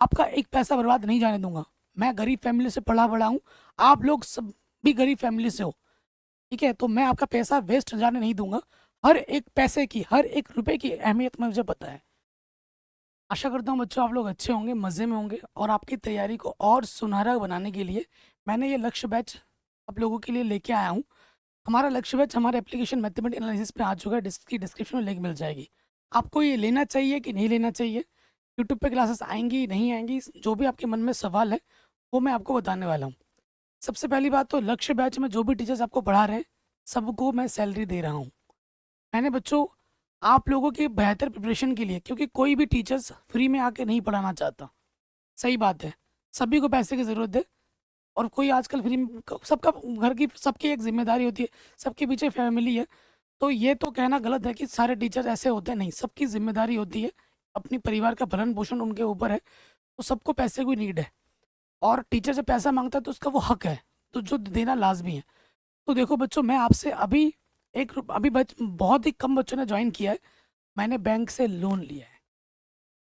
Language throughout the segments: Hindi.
आपका एक पैसा बर्बाद नहीं जाने दूंगा। मैं गरीब फैमिली से पढ़ा बड़ा हूँ, आप लोग सब भी गरीब फैमिली से हो, ठीक है? तो मैं आपका पैसा वेस्ट जाने नहीं दूंगा। हर एक पैसे की, हर एक रुपए की अहमियत मुझे पता है। आशा करता हूँ बच्चों आप लोग अच्छे होंगे, मज़े में होंगे, और आपकी तैयारी को और सुनहरा बनाने के लिए मैंने ये लक्ष्य बैच आप लोगों के लिए लेके आया हूँ। हमारा लक्ष्य बैच हमारे एप्लीकेशन मैथमेटिक्स एनालिसिस पे आ चुका है, जिसकी डिस्क्रिप्शन में लिंक मिल जाएगी। आपको ये लेना चाहिए कि नहीं लेना चाहिए, यूट्यूब पे क्लासेस आएंगी नहीं आएंगी, जो भी आपके मन में सवाल है वो मैं आपको बताने वाला हूँ। सबसे पहली बात तो लक्ष्य बैच में जो भी टीचर्स आपको पढ़ा रहे हैं सबको मैं सैलरी दे रहा हूँ। मैंने बच्चों आप लोगों की बेहतर प्रिपरेशन के लिए, क्योंकि कोई भी टीचर्स फ्री में आके नहीं पढ़ाना चाहता, सही बात है, सभी को पैसे की ज़रूरत है। और कोई आजकल फ्री में, सबका घर की सबकी एक जिम्मेदारी होती है, सबके पीछे फैमिली है। तो ये तो कहना गलत है कि सारे टीचर ऐसे होते हैं, नहीं, सबकी जिम्मेदारी होती है, अपनी परिवार का भरण पोषण उनके ऊपर है। तो सबको पैसे की नीड है, और टीचर जब पैसा मांगता है तो उसका वो हक है, तो जो देना लाजमी है। तो देखो बच्चों, मैं आपसे अभी अभी बहुत ही कम बच्चों ने ज्वाइन किया है, मैंने बैंक से लोन लिया है।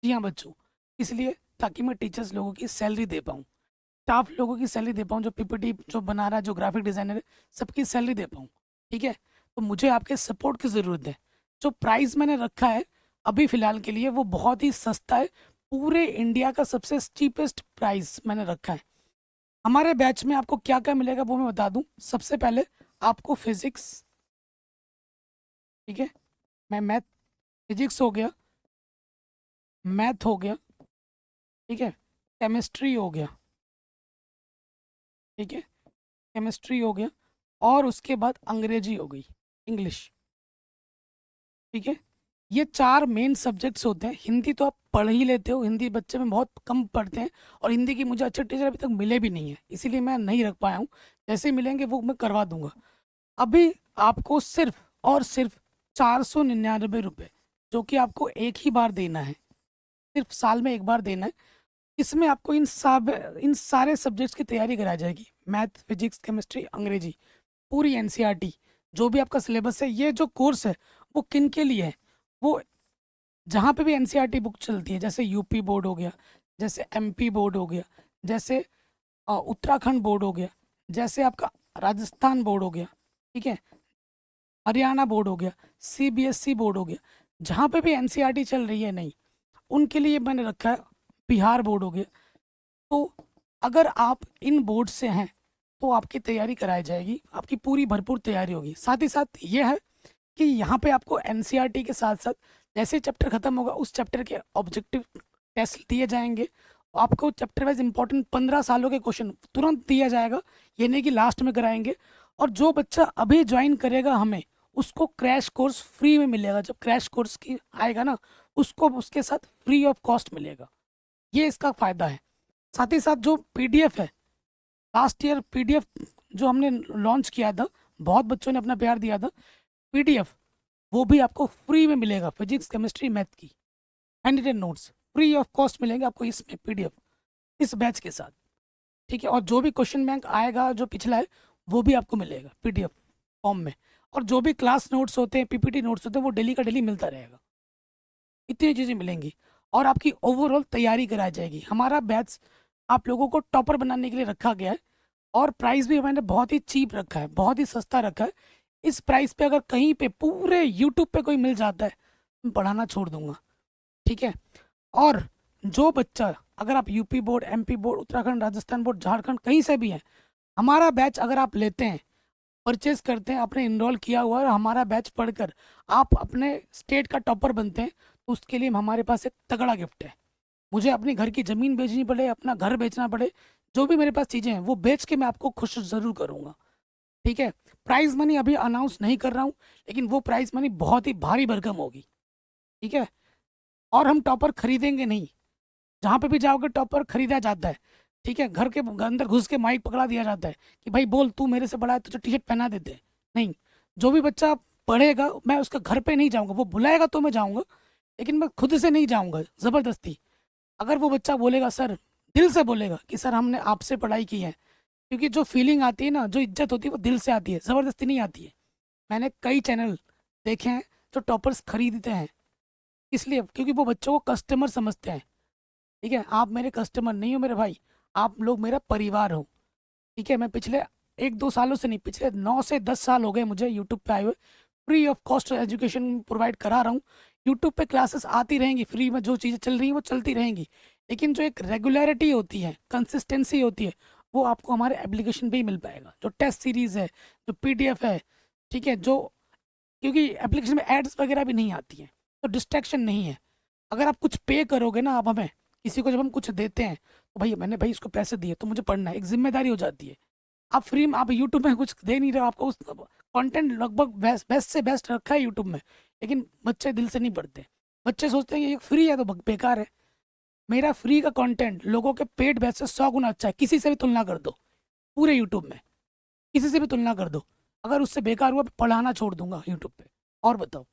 जी हाँ बच्चों, इसलिए ताकि मैं टीचर्स लोगों की सैलरी दे पाऊँ, स्टाफ लोगों की सैलरी दे पाऊँ, जो पीपीटी जो बना रहा है, जो ग्राफिक डिजाइनर है, सबकी सैलरी दे पाऊँ, ठीक है? तो मुझे आपके सपोर्ट की ज़रूरत है। जो प्राइस मैंने रखा है अभी फ़िलहाल के लिए वो बहुत ही सस्ता है, पूरे इंडिया का सबसे चीपेस्ट प्राइस मैंने रखा है। हमारे बैच में आपको क्या क्या मिलेगा वो मैं बता दूं। सबसे पहले आपको फिजिक्स, ठीक है, मैं मैथ, फिजिक्स हो गया, मैथ हो गया, ठीक है, केमिस्ट्री हो गया, ठीक है, केमिस्ट्री हो गया, और उसके बाद अंग्रेजी हो गई, इंग्लिश, ठीक है। ये चार मेन सब्जेक्ट्स होते हैं। हिंदी तो आप पढ़ ही लेते हो, हिंदी बच्चे में बहुत कम पढ़ते हैं, और हिंदी की मुझे अच्छे टीचर अभी तक मिले भी नहीं है, इसीलिए मैं नहीं रख पाया हूँ। जैसे ही मिलेंगे वो मैं करवा दूंगा। अभी आपको सिर्फ और सिर्फ 499 रुपये, जो कि आपको एक ही बार देना है, सिर्फ साल में एक बार देना है। इसमें आपको इन सारे सब्जेक्ट्स की तैयारी कराई जाएगी, मैथ, फिजिक्स, केमिस्ट्री, अंग्रेजी, पूरी एनसीईआरटी, जो भी आपका सिलेबस है। ये जो कोर्स है वो किन के लिए है? वो जहाँ पे भी एनसीईआरटी बुक चलती है, जैसे यूपी बोर्ड हो गया, जैसे एमपी बोर्ड हो गया, जैसे उत्तराखंड बोर्ड हो गया, जैसे आपका राजस्थान बोर्ड हो गया, ठीक है, हरियाणा बोर्ड हो गया, सीबीएसई बोर्ड हो गया, जहाँ पे भी एनसीईआरटी चल रही है, नहीं, उनके लिए मैंने रखा है। बिहार बोर्ड हो गया। तो अगर आप इन बोर्ड से हैं तो आपकी तैयारी कराई जाएगी, आपकी पूरी भरपूर तैयारी होगी। साथ ही साथ ये है कि यहाँ पे आपको एनसीईआरटी के साथ साथ जैसे चैप्टर खत्म होगा उस चैप्टर के ऑब्जेक्टिव टेस्ट दिए जाएंगे। आपको चैप्टर वाइज इंपॉर्टेंट 15 सालों के क्वेश्चन तुरंत दिया जाएगा, ये नहीं कि लास्ट में कराएंगे। और जो बच्चा अभी ज्वाइन करेगा हमें, उसको क्रैश कोर्स फ्री में मिलेगा। जब क्रैश कोर्स की आएगा ना, उसको उसके साथ फ्री ऑफ कॉस्ट मिलेगा, ये इसका फायदा है। साथ ही साथ जो पीडीएफ है, लास्ट ईयर पीडीएफ जो हमने लॉन्च किया था, बहुत बच्चों ने अपना प्यार दिया था, पीडीएफ वो भी आपको फ्री में मिलेगा, फिजिक्स, केमिस्ट्री, मैथ की handwritten notes free of cost मिलेंगे आपको इसमें पीडीएफ, इस बैच के साथ, ठीक है। और जो भी क्वेश्चन बैंक आएगा जो पिछला है वो भी आपको मिलेगा पीडीएफ फॉर्म में। और जो भी क्लास नोट्स होते हैं, पीपीटी नोट्स होते हैं, वो डेली का डेली मिलता रहेगा। इतनी चीज़ें मिलेंगी, और आपकी ओवरऑल तैयारी कराई जाएगी। हमारा बैच आप लोगों को टॉपर बनाने के लिए रखा गया है, और प्राइस भी मैंने बहुत ही चीप रखा है, बहुत ही सस्ता रखा है। इस प्राइस पे अगर कहीं पे पूरे यूट्यूब पे कोई मिल जाता है, मैं पढ़ाना छोड़ दूंगा, ठीक है। और जो बच्चा, अगर आप UP board, MP board, Uttarakhand, Rajasthan board, Jharkhand, कहीं से भी हैं, हमारा बैच अगर आप लेते हैं, परचेज करते हैं, आपने इनरोल किया हुआ है, और हमारा बैच पढ़कर आप अपने स्टेट का टॉपर बनते हैं, तो उसके लिए हमारे पास एक तगड़ा गिफ्ट है। मुझे अपने घर की ज़मीन बेचनी पड़े, अपना घर बेचना पड़े, जो भी मेरे पास चीज़ें हैं वो बेच के मैं आपको खुश ज़रूर करूँगा, ठीक है। प्राइज मनी अभी अनाउंस नहीं कर रहा हूँ, लेकिन वो प्राइज मनी बहुत ही भारी भरकम होगी, ठीक है। और हम टॉपर खरीदेंगे नहीं, जहाँ पे भी जाओगे टॉपर खरीदा जाता है, ठीक है। घर के अंदर घुस के माइक पकड़ा दिया जाता है कि भाई बोल, तू मेरे से बड़ा है, तुझे टी शर्ट पहना देते हैं। नहीं, जो भी बच्चा पढ़ेगा मैं उसका घर पे नहीं जाऊँगा, वो बुलाएगा तो मैं जाऊँगा, लेकिन मैं खुद से नहीं जाऊँगा ज़बरदस्ती। अगर वो बच्चा बोलेगा सर, दिल से बोलेगा कि सर हमने आपसे पढ़ाई की है, क्योंकि जो फीलिंग आती है ना, जो इज्जत होती है वो दिल से आती है, ज़बरदस्ती नहीं आती है। मैंने कई चैनल देखे हैं जो टॉपर्स खरीदते हैं, इसलिए क्योंकि वो बच्चों को कस्टमर समझते हैं। ठीक है, आप मेरे कस्टमर नहीं हो मेरे भाई, आप लोग मेरा परिवार हो। ठीक है, मैं पिछले 1-2 सालों से नहीं, पिछले 9 से 10 साल हो गए मुझे यूट्यूब पे आए हुए। Free of cost education provide करा रहा हूँ। यूट्यूब पे क्लासेस आती रहेंगी फ्री में, जो चीज़ें चल रही हैं वो चलती रहेंगी, लेकिन जो एक रेगुलरिटी होती है, कंसिस्टेंसी होती है, वो आपको हमारे एप्लीकेशन पे ही मिल पाएगा। जो टेस्ट सीरीज़ है, जो पीडीएफ है, ठीक है, जो, क्योंकि एप्लीकेशन में एड्स वगैरह भी नहीं आती हैं, तो डिस्ट्रैक्शन नहीं है। अगर आप कुछ पे करोगे ना, आप हमें किसी को जब हम कुछ देते हैं तो भाई मैंने भाई इसको पैसे दिए तो मुझे पढ़ना है, एक जिम्मेदारी हो जाती है। आप फ्री में, आप यूट्यूब में कुछ दे नहीं रहे हो, आपको उस कंटेंट लगभग बेस्ट बेस्ट से बेस्ट रखा है यूट्यूब में, लेकिन बच्चे दिल से नहीं पढ़ते। बच्चे सोचते हैं कि ये फ्री है तो बेकार है। मेरा फ्री का कंटेंट लोगों के पेड बैच से 100 गुना अच्छा है, किसी से भी तुलना कर दो पूरे यूट्यूब में, किसी से भी तुलना कर दो। अगर उससे बेकार हुआ, पढ़ाना छोड़ दूंगा यूट्यूब पे। और बताओ,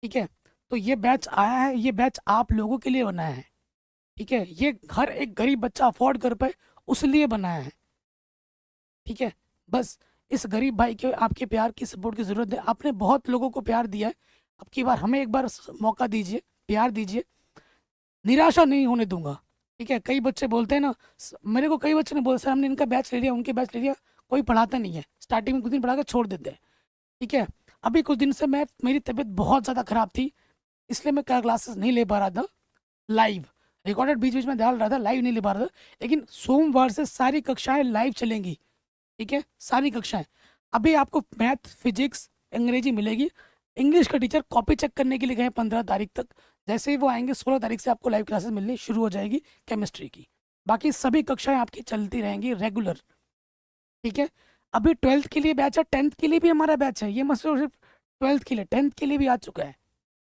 ठीक है। तो ये बैच आया है, ये बैच आप लोगों के लिए बनाया है। ठीक है, ये हर एक गरीब बच्चा अफोर्ड कर पाए उस लिए बनाया है। ठीक है, बस इस गरीब भाई के आपके प्यार की, सपोर्ट की जरूरत है। आपने बहुत लोगों को प्यार दिया है, अब की बार हमें एक बार मौका दीजिए, प्यार दीजिए, निराशा नहीं होने दूंगा। ठीक है, कई बच्चे बोलते हैं ना, मेरे को कई बच्चे ने बोला सर हमने इनका बैच ले लिया, उनके बैच ले लिया, कोई पढ़ाता नहीं है, स्टार्टिंग में कुछ दिन पढ़ा के छोड़ देते हैं। ठीक है, अभी कुछ दिन से मेरी तबीयत बहुत ज़्यादा खराब थी, इसलिए मैं क्लासेस नहीं ले पा रहा था लाइव। रिकॉर्डेड बीच बीच में डाल रहा था, लाइव नहीं ले पा रहा था, लेकिन सोमवार से सारी कक्षाएं लाइव चलेंगी। ठीक है, सारी कक्षाएं। अभी आपको मैथ, फिजिक्स, अंग्रेजी मिलेगी। इंग्लिश का टीचर कॉपी चेक करने के लिए गए 15 तारीख तक, जैसे ही वो आएंगे 16 तारीख से आपको लाइव क्लासेस मिलनी शुरू हो जाएगी केमिस्ट्री की। बाकी सभी कक्षाएं आपकी चलती रहेंगी रेगुलर। ठीक है, अभी 12th के लिए बैच है, 10th के लिए भी हमारा बैच है, ये मत सिर्फ 12th के लिए, 10th के लिए भी आ चुका है।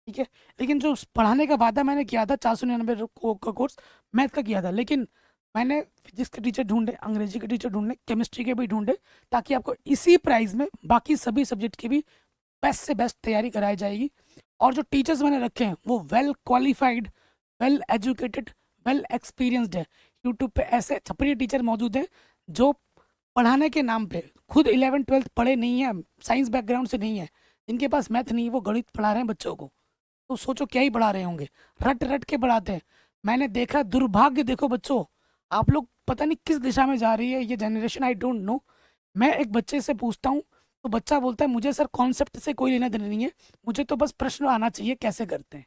ठीक है, लेकिन जो पढ़ाने का वादा मैंने किया था 499 का कोर्स मैथ का किया था, लेकिन मैंने फिजिक्स के टीचर ढूंढे, अंग्रेजी के टीचर ढूंढे, केमिस्ट्री के भी ढूंढे, ताकि आपको इसी प्राइस में बाकी सभी सब्जेक्ट की भी बेस्ट से बेस्ट तैयारी कराई जाएगी। और जो टीचर्स मैंने रखे हैं वो well qualified, well educated, well experienced है। यूट्यूब पे ऐसे छपरी टीचर मौजूद हैं जो पढ़ाने के नाम पे खुद 11th-12th पढ़े नहीं है, साइंस बैकग्राउंड से नहीं है, जिनके पास मैथ नहीं है, वो गणित पढ़ा रहे हैं बच्चों को। तो सोचो क्या ही पढ़ा रहे होंगे, रट रट के पढ़ाते हैं। मैंने देखा, दुर्भाग्य देखो बच्चों, आप लोग पता नहीं किस दिशा में जा रही है ये जनरेशन, आई डोंट नो। मैं एक बच्चे से पूछता हूँ तो बच्चा बोलता है मुझे सर कॉन्सेप्ट से कोई लेना देना नहीं है, मुझे तो बस प्रश्न आना चाहिए कैसे करते हैं।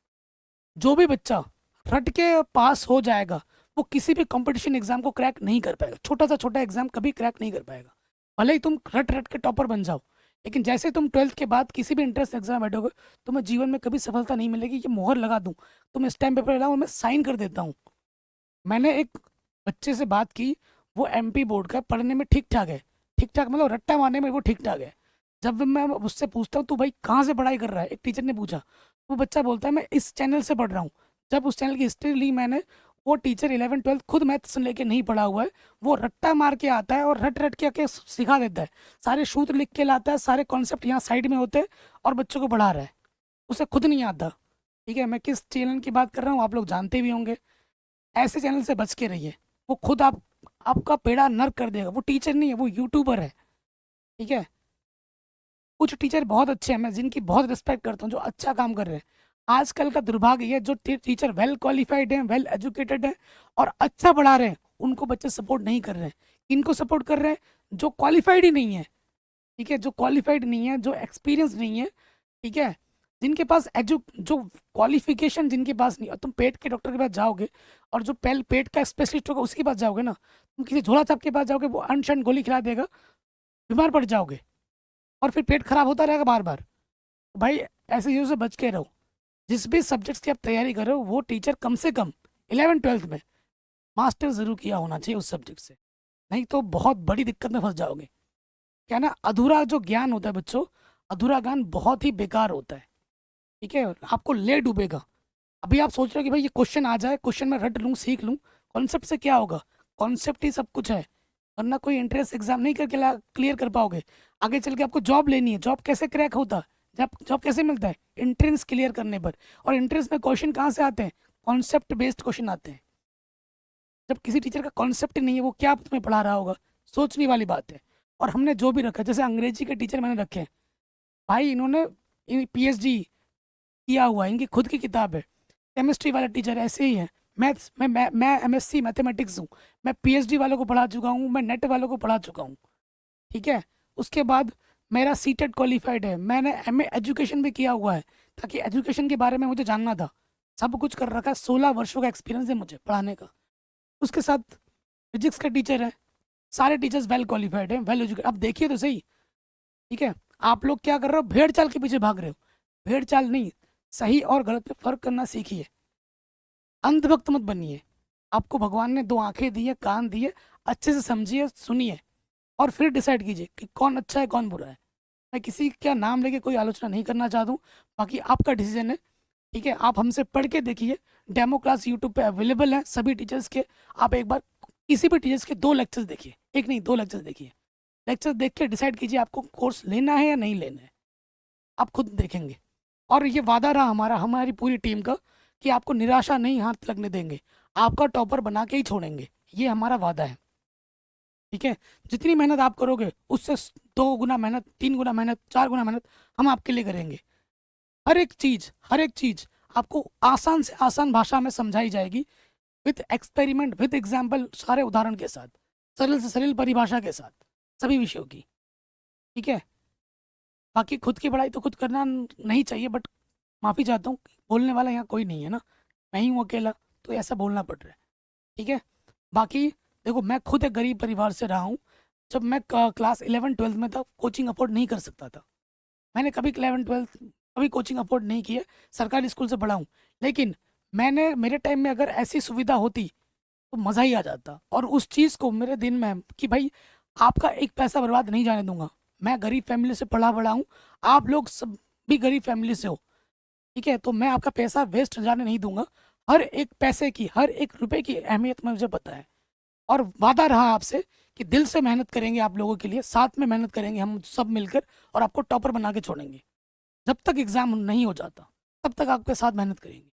जो भी बच्चा रट के पास हो जाएगा वो किसी भी कंपटीशन एग्जाम को क्रैक नहीं कर पाएगा, छोटा सा छोटा एग्जाम कभी क्रैक नहीं कर पाएगा, भले ही तुम रट रट के टॉपर बन जाओ। लेकिन जैसे तुम 12th के बाद किसी भी इंट्रेंस एग्जाम बैठोगे, तुम्हें जीवन में कभी सफलता नहीं मिलेगी। ये मोहर लगा दूं, तुम स्टैम्प पेपर लाओ, मैं साइन कर देता हूँ। मैंने एक बच्चे से बात की, वो एमपी बोर्ड का, पढ़ने में ठीक ठाक है, ठीक ठाक मतलब रट्टा मारने में वो ठीक ठाक है। जब मैं उससे पूछता हूँ तू भाई कहाँ से पढ़ाई कर रहा है, एक टीचर ने पूछा, वो बच्चा बोलता है मैं इस चैनल से पढ़ रहा हूँ। जब उस चैनल की हिस्ट्री ली मैंने, वो टीचर 11th-12th खुद मैथ्स लेके नहीं पढ़ा हुआ है, वो रट्टा मार के आता है और रट रट के आके सिखा देता है, सारे सूत्र लिख के लाता है, सारे कॉन्सेप्ट यहाँ साइड में होते हैं और बच्चों को पढ़ा रहा है, उसे खुद नहीं आता। ठीक है, मैं किस चैनल की बात कर रहा हूँ आप लोग जानते भी होंगे। ऐसे चैनल से बच के रहिए, वो खुद आपका पेड़ा नर्क कर देगा। वो टीचर नहीं है, वो यूट्यूबर है। ठीक है, कुछ टीचर बहुत अच्छे हैं, मैं जिनकी बहुत रिस्पेक्ट करता हूँ, जो अच्छा काम कर रहे हैं। आजकल का दुर्भाग्य ये है, जो टीचर वेल क्वालिफाइड हैं, वेल एजुकेटेड हैं और अच्छा पढ़ा रहे हैं, उनको बच्चे सपोर्ट नहीं कर रहे हैं। इनको सपोर्ट कर रहे हैं जो क्वालिफाइड ही नहीं है। ठीक है, जो क्वालिफाइड नहीं है, जो एक्सपीरियंस नहीं है। ठीक है, जिनके पास जो क्वालिफिकेशन जिनके पास नहीं, और तुम पेट के डॉक्टर के पास जाओगे और जो पेट का स्पेशलिस्ट होगा उसके पास जाओगे ना, तुम किसी झोला छाप के पास जाओगे, वो अनशन गोली खिला देगा, बीमार पड़ जाओगे और फिर पेट खराब होता रहेगा बार बार। तो भाई ऐसे चीज़ों से बच के रहो। जिस भी सब्जेक्ट्स की आप तैयारी कर रहे हो, वो टीचर कम से कम 11th-12th में मास्टर जरूर किया होना चाहिए उस सब्जेक्ट से, नहीं तो बहुत बड़ी दिक्कत में फंस जाओगे। क्या ना, अधूरा जो ज्ञान होता है बच्चों, अधूरा ज्ञान बहुत ही बेकार होता है। ठीक है, आपको ले डूबेगा। अभी आप सोच रहे हो कि भाई ये क्वेश्चन आ जाए, क्वेश्चन में रट लूँ, सीख लूँ, कॉन्सेप्ट से क्या होगा? कॉन्सेप्ट ही सब कुछ है, वरना कोई एंट्रेंस एग्जाम नहीं करके क्लियर कर पाओगे। आगे चल के आपको जॉब लेनी है, जॉब कैसे क्रैक होता, जब जॉब कैसे मिलता है? एंट्रेंस क्लियर करने पर। और एंट्रेंस में क्वेश्चन कहाँ से आते हैं? कॉन्सेप्ट बेस्ड क्वेश्चन आते हैं। जब किसी टीचर का कॉन्सेप्ट नहीं है, वो क्या तुम्हें पढ़ा रहा होगा? सोचने वाली बात है। और हमने जो भी रखा, जैसे अंग्रेजी के टीचर मैंने रखे हैं, भाई इन्होंने पीएचडी किया हुआ है, इनकी खुद की किताब है। केमिस्ट्री वाला टीचर ऐसे ही है, मैथ्स मैं एमएससी मैथमेटिक्स हूँ, मैं पीएचडी वालों को पढ़ा चुका हूँ, मैं नेट वालों को पढ़ा चुका हूँ। ठीक है, उसके बाद मेरा सीटेट क्वालिफाइड है, मैंने एमए एजुकेशन भी किया हुआ है, ताकि एजुकेशन के बारे में मुझे जानना था। सब कुछ कर रखा है, 16 वर्षों का एक्सपीरियंस है मुझे पढ़ाने का। उसके साथ फिजिक्स का टीचर है, सारे टीचर्स वेल क्वालिफाइड हैं, वेल एजुकेटेड। अब देखिए तो सही। ठीक है, आप लोग क्या कर रहे हो, भेड़ चाल के पीछे भाग रहे हो। भेड़ चाल नहीं, सही और गलत में फर्क करना सीखिए, अंधभक्त मत बनिए। आपको भगवान ने 2 आंखें दी है, कान दिए, अच्छे से समझिए, सुनिए, और फिर डिसाइड कीजिए कि कौन अच्छा है कौन बुरा है। मैं किसी का नाम लेके कोई आलोचना नहीं करना चाहता हूँ, बाकी आपका डिसीजन है। ठीक है, आप हमसे पढ़ के देखिए, डेमो क्लास यूट्यूब पे अवेलेबल है सभी टीचर्स के। आप एक बार किसी भी टीचर्स के 2 लेक्चर्स देखिए, एक नहीं 2 लेक्चर्स देखिए। लेक्चर देख के डिसाइड कीजिए आपको कोर्स लेना है या नहीं लेना है, आप खुद देखेंगे। और ये वादा रहा हमारा, हमारी पूरी टीम का, कि आपको निराशा नहीं हाथ लगने देंगे, आपका टॉपर बना के ही छोड़ेंगे, ये हमारा वादा है। ठीक है, जितनी मेहनत आप करोगे उससे 2 गुना मेहनत, 3 गुना मेहनत, 4 गुना मेहनत हम आपके लिए करेंगे। हर एक चीज आपको आसान से आसान भाषा में समझाई जाएगी, विथ एक्सपेरिमेंट, विथ एग्जाम्पल, सारे उदाहरण के साथ, सरल से सरल परिभाषा के साथ, सभी विषयों की। ठीक है, बाकी खुद की पढ़ाई तो खुद करना नहीं चाहिए, बट माफ़ी चाहता हूँ, बोलने वाला यहाँ कोई नहीं है ना, मैं ही हूँ अकेला, तो ऐसा बोलना पड़ रहा है। ठीक है, बाकी देखो, मैं खुद एक गरीब परिवार से रहा हूँ। जब मैं क्लास 11-12 में था, कोचिंग अफोर्ड नहीं कर सकता था। मैंने कभी 11-12 कभी कोचिंग अफोर्ड नहीं की है, सरकारी स्कूल से पढ़ा हूँ। लेकिन मैंने, मेरे टाइम में अगर ऐसी सुविधा होती तो मज़ा ही आ जाता। और उस चीज़ को मेरे दिन में, कि भाई आपका एक पैसा बर्बाद नहीं जाने दूंगा। मैं गरीब फैमिली से पढ़ा बड़ा हूँ, आप लोग सब भी गरीब फैमिली से हो। ठीक है, तो मैं आपका पैसा वेस्ट जाने नहीं दूंगा। हर एक पैसे की, हर एक रुपए की अहमियत मुझे पता है। और वादा रहा आपसे कि दिल से मेहनत करेंगे आप लोगों के लिए, साथ में मेहनत करेंगे हम सब मिलकर, और आपको टॉपर बना के छोड़ेंगे। जब तक एग्जाम नहीं हो जाता तब तक आपके साथ मेहनत करेंगे।